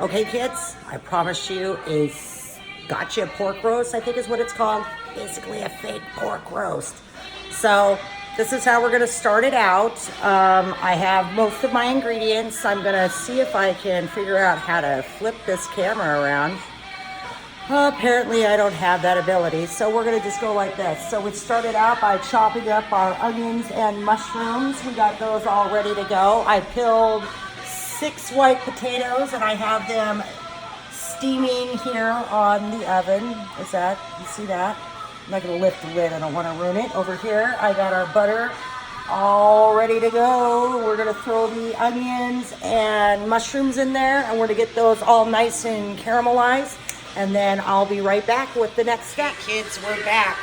Okay, kids, I promised you a gotcha pork roast, I think is what it's called. Basically a fake pork roast. So this is how we're gonna start it out. I have most of my ingredients. I'm gonna see if I can figure out how to flip this camera around. Apparently I don't have that ability, so we're gonna just go like this. So we started out by chopping up our onions and mushrooms. We got those all ready to go. I peeled 6 white potatoes and I have them steaming here on the oven. Is that, you see that? I'm not gonna lift the lid, I don't wanna ruin it. Over here, I got our butter all ready to go. We're gonna throw the onions and mushrooms in there and we're gonna get those all nice and caramelized. And then I'll be right back with the next step. Hey kids, we're back.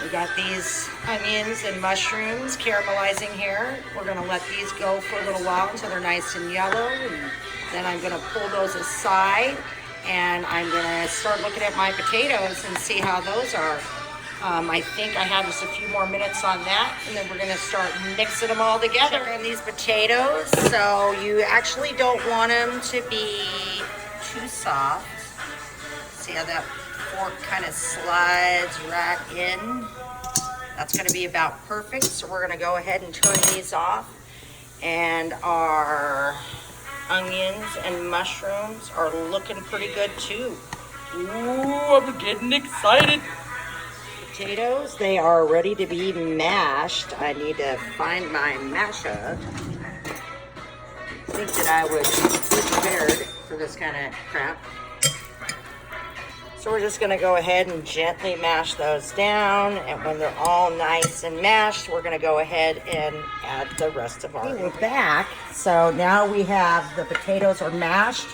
We got these onions and mushrooms caramelizing here. We're gonna let these go for a little while until they're nice and yellow. And then I'm gonna pull those aside and I'm gonna start looking at my potatoes and see how those are. I think I have just a few more minutes on that and then we're gonna start mixing them all together. And these potatoes, so you actually don't want them to be too soft. See how that fork kind of slides right in? That's gonna be about perfect. So we're gonna go ahead and turn these off. And our onions and mushrooms are looking pretty good too. Ooh, I'm getting excited. Potatoes, they are ready to be mashed. I need to find my masher. I think that I was prepared for this kind of crap. So we're just gonna go ahead and gently mash those down, and when they're all nice and mashed, we're gonna go ahead and add the rest of our... Okay, we're back. So now we have the potatoes are mashed,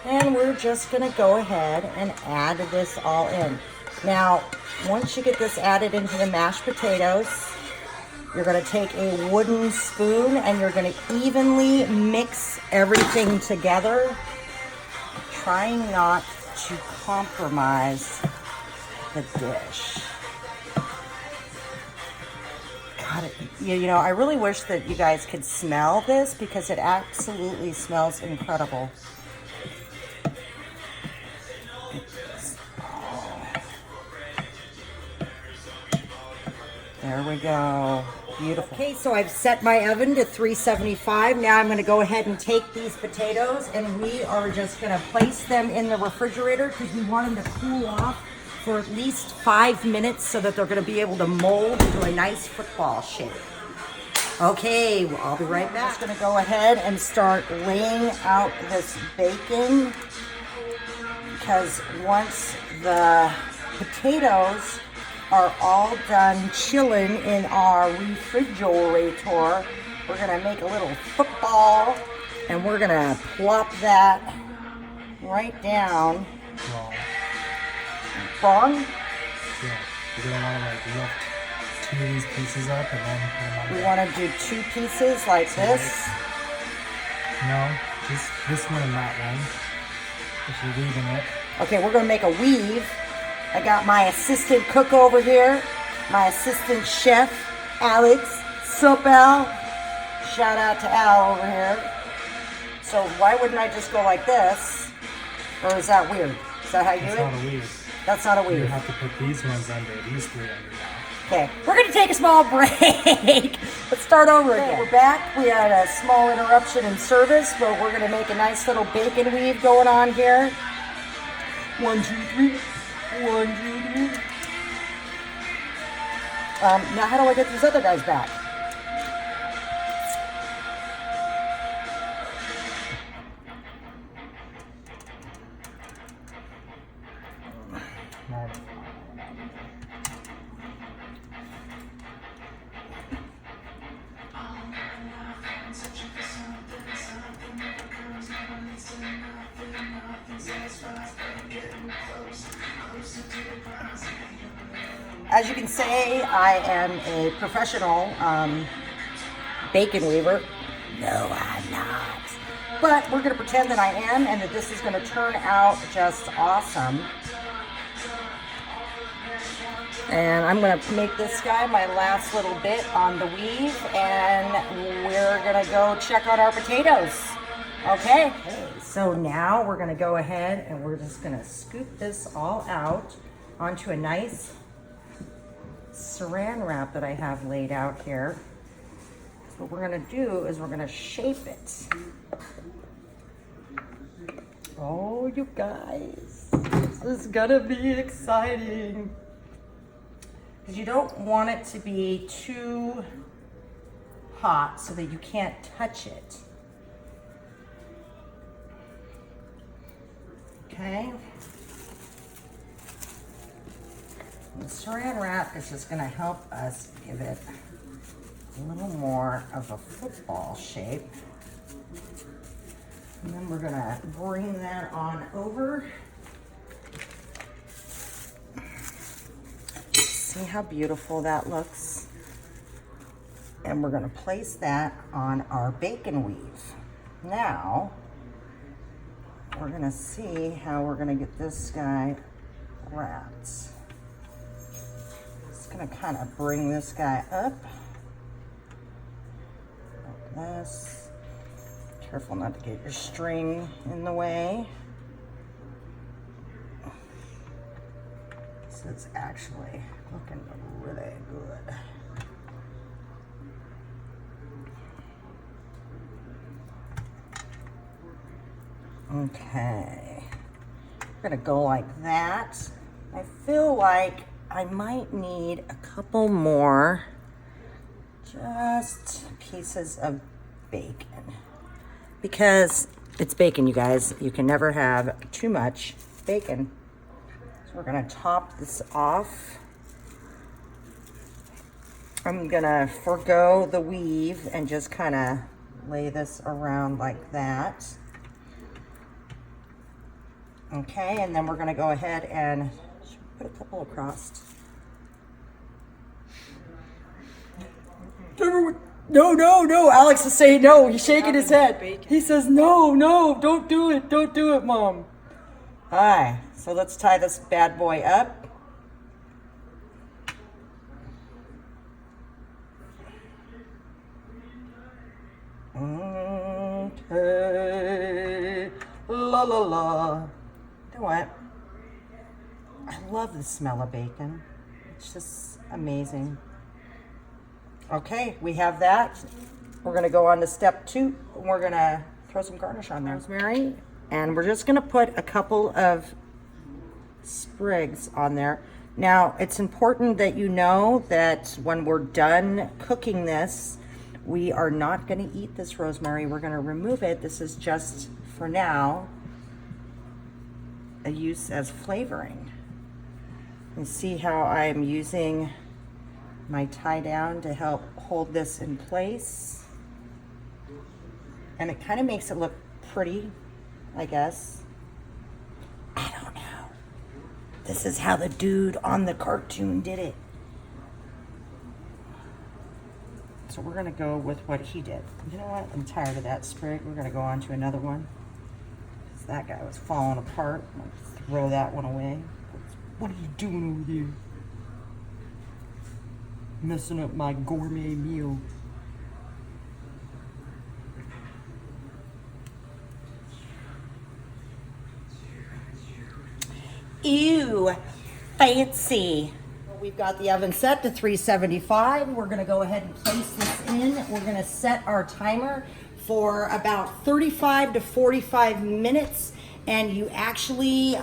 and we're just gonna go ahead and add this all in. Now, once you get this added into the mashed potatoes, you're gonna take a wooden spoon and you're gonna evenly mix everything together, trying not to compromise the dish. God, you know, I really wish that you guys could smell this because it absolutely smells incredible. There we go. Beautiful. Okay, so I've set my oven to 375. Now I'm going to go ahead and take these potatoes and we are just going to place them in the refrigerator because we want them to cool off for at least 5 minutes so that they're going to be able to mold into a nice football shape. Okay, well, I'll be right back. I'm just going to go ahead and start laying out this bacon because once the potatoes are all done chilling in our refrigerator, we're gonna make a little football and we're gonna plop that right down. Wrong? Yeah, you're gonna wanna like lift 2 of these pieces up and then put them on. We wanna do 2 pieces like this. No, just this one and that one. If you're weaving it. Okay, we're gonna make a weave. I got my assistant cook over here, my assistant chef, Alex. Sup, Al? Shout out to Al over here. So why wouldn't I just go like this? Or is that weird? Is that how you do it? That's not a weave. That's not a weave. You have to put these ones under, these 3 under now. Okay, we're gonna take a small break. Let's start over again. We're back. We had a small interruption in service, but we're gonna make a nice little bacon weave going on here. 1, 2, 3. 1, 2, 3. Now how do I get these other guys back? As you can say, I am a professional bacon weaver. No, I'm not. But we're gonna pretend that I am and that this is gonna turn out just awesome. And I'm gonna make this guy my last little bit on the weave, and we're gonna go check on our potatoes. Okay, so now we're gonna go ahead and we're just gonna scoop this all out onto a nice saran wrap that I have laid out here. So what we're gonna do is we're gonna shape it. Oh, you guys, this is gonna be exciting. Because you don't want it to be too hot so that you can't touch it. Okay. The saran wrap is just gonna help us give it a little more of a football shape. And then we're gonna bring that on over. See how beautiful that looks? And we're gonna place that on our bacon weave. Now, we're gonna see how we're gonna get this guy wrapped. Just gonna kind of bring this guy up. Like this. Careful not to get your string in the way. This is actually looking really good. Okay, we're gonna go like that. I feel like I might need a couple more just pieces of bacon. Because it's bacon, you guys. You can never have too much bacon. So we're gonna top this off. I'm gonna forgo the weave and just kind of lay this around like that. Okay, and then we're gonna go ahead and put a couple across. No, Alex is saying no. He's shaking his head. He says, no, don't do it, Mom. All right, so let's tie this bad boy up. Okay, la. You know what? I love the smell of bacon. It's just amazing. Okay, we have that. We're gonna go on to step 2. We're gonna throw some garnish on there. Rosemary, and we're just gonna put a couple of sprigs on there. Now, it's important that you know that when we're done cooking this, we are not gonna eat this rosemary. We're gonna remove it. This is just, for now, a use as flavoring. You see how I'm using my tie down to help hold this in place, and it kind of makes it look pretty, I guess. I don't know. This is how the dude on the cartoon did it. So we're gonna go with what he did. You know what? I'm tired of that sprig. We're gonna go on to another one. Because that guy was falling apart. I'll throw that one away. What are you doing over there? Messing up my gourmet meal. Ew, fancy. We've got the oven set to 375. We're gonna go ahead and place this in. We're gonna set our timer for about 35 to 45 minutes. And you actually,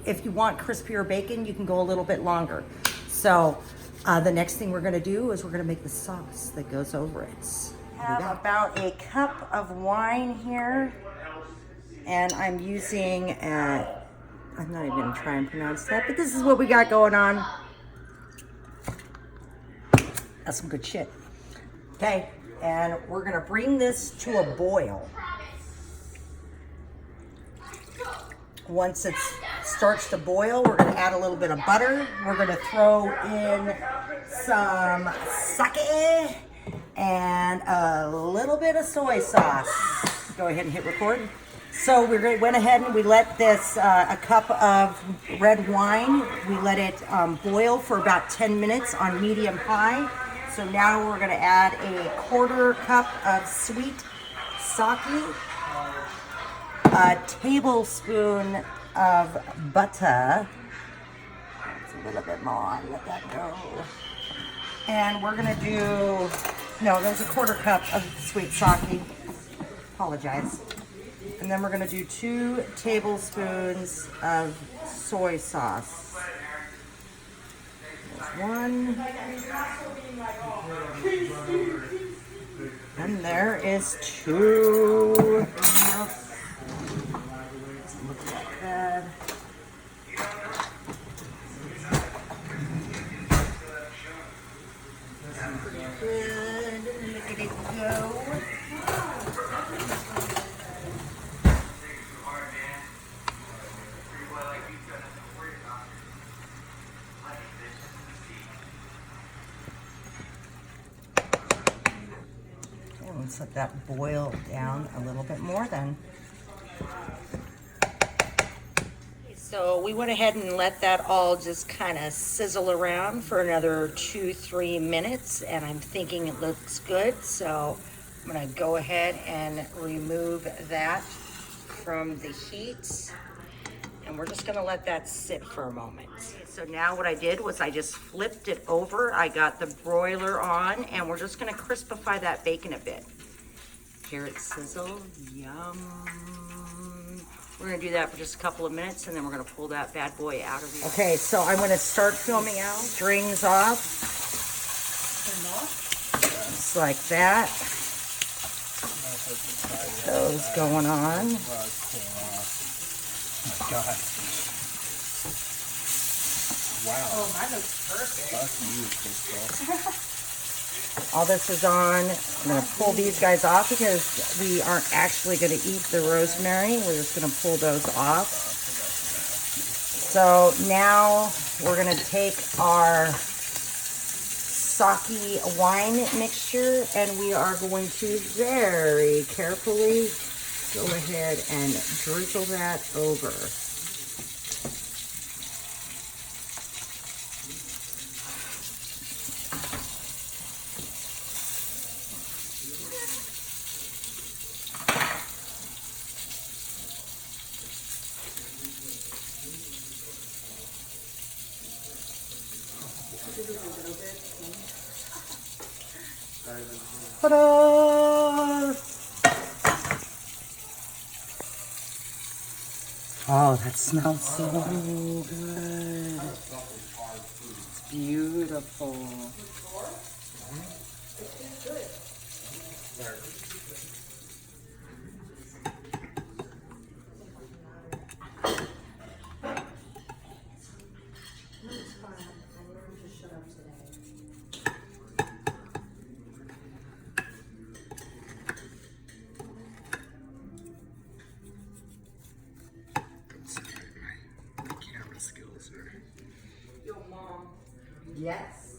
if you want crispier bacon, you can go a little bit longer. So the next thing we're gonna do is we're gonna make the sauce that goes over it. I have about a cup of wine here, and I'm using, I'm not even gonna try and pronounce that, but this is what we got going on. That's some good shit. Okay, and we're gonna bring this to a boil. Once it starts to boil, we're gonna add a little bit of butter. We're gonna throw in some sake and a little bit of soy sauce. Go ahead and hit record. So we went ahead and we let this, a cup of red wine, we let it boil for about 10 minutes on medium high. So now we're gonna add a 1/4 cup of sweet sake. a tablespoon of butter. It's a little bit more. Let that go. And we're gonna do, no, there's a quarter cup of sweet sake. Apologize. And then we're gonna do 2 tablespoons of soy sauce. There's 1. And there is 2. Look like that. Good. Look at it go. Okay, let's let that boil down a little bit more then. So we went ahead and let that all just kind of sizzle around for another 2-3 minutes, and I'm thinking it looks good. So I'm gonna go ahead and remove that from the heat, and we're just gonna let that sit for a moment. So now what I did was I just flipped it over. I got the broiler on, and we're just gonna crispify that bacon a bit. Hear it sizzle, yum. We're gonna do that for just a couple of minutes, and then we're gonna pull that bad boy out of here. Okay, so I'm gonna start filming out. Strings off. Just like that. Those going on. God. Wow. Oh, mine looks perfect. That's beautiful. All this is on. I'm gonna pull these guys off because we aren't actually gonna eat the rosemary. We're just gonna pull those off. So now we're gonna take our sake wine mixture, and we are going to very carefully go ahead and drizzle that over. Ta-da! Oh, that smells so good. It's beautiful. My camera skills are. Your mom. Yes.